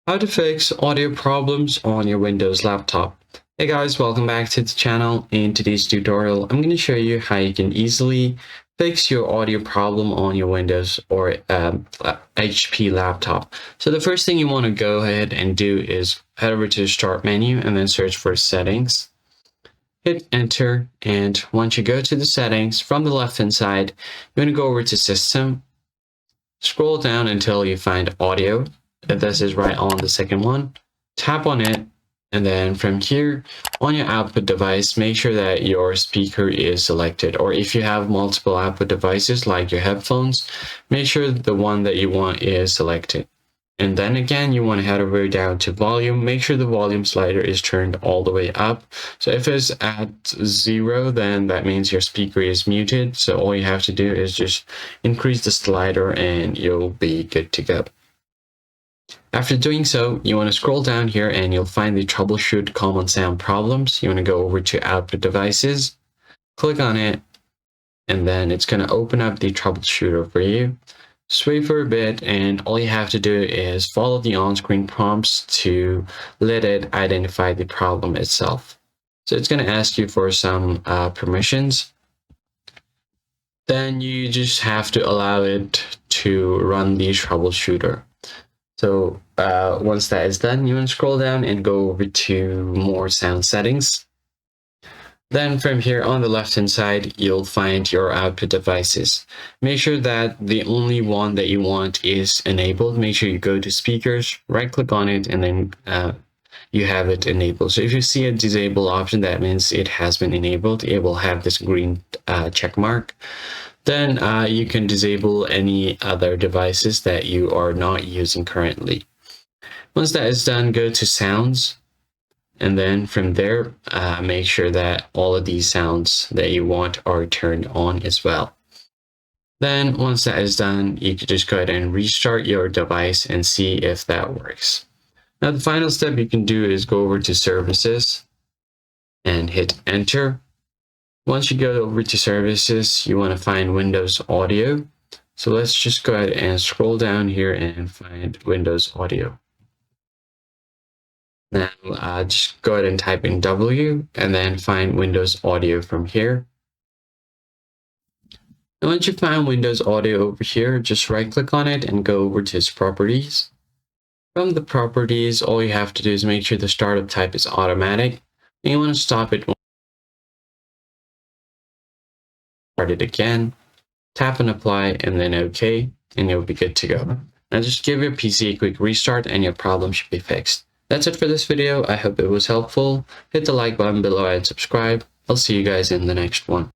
How to fix audio problems on your Windows laptop. Hey guys, welcome back to the channel. In today's tutorial, I'm going to show you how you can easily fix your audio problem on your Windows or HP laptop. So the first thing you want to go ahead and do is head over to the Start menu and then search for Settings. Hit Enter, and once you go to the settings, from the left-hand side, you're going to go over to System, scroll down until you find Audio. If this is right on the second one, tap on it, and then from here on your output device, make sure that your speaker is selected, or if you have multiple output devices like your headphones, make sure the one that you want is selected. And then again, you want to head over down to volume, make sure the volume slider is turned all the way up. So if it's at 0, then that means your speaker is muted. So all you have to do is just increase the slider and you'll be good to go. After doing so, you want to scroll down here and you'll find the Troubleshoot Common Sound Problems. You want to go over to Output Devices, click on it, and then it's going to open up the troubleshooter for you. Just wait for a bit, and all you have to do is follow the on-screen prompts to let it identify the problem itself. So it's going to ask you for some permissions. Then you just have to allow it to run the troubleshooter. So once that is done, you want to scroll down and go over to More Sound Settings. Then from here on the left-hand side, you'll find your output devices. Make sure that the only one that you want is enabled. Make sure you go to Speakers, right-click on it, and then you have it enabled. So if you see a disable option, that means it has been enabled. It will have this green check mark. Then you can disable any other devices that you are not using currently. Once that is done, go to Sounds, and then from there, make sure that all of these sounds that you want are turned on as well. Then once that is done, you can just go ahead and restart your device and see if that works. Now the final step you can do is go over to Services and hit Enter. Once you go over to Services, you want to find Windows Audio. So let's just go ahead and scroll down here and find Windows Audio. Now just go ahead and type in W and then find Windows Audio from here. And once you find Windows Audio over here, just right click on it and go over to its properties. From the properties, all you have to do is make sure the startup type is automatic. And you want to stop it. Start it again, tap and apply, and then OK, and you'll be good to go. Now just give your PC a quick restart and your problem should be fixed. That's it for this video. I hope it was helpful. Hit the like button below and subscribe. I'll see you guys in the next one.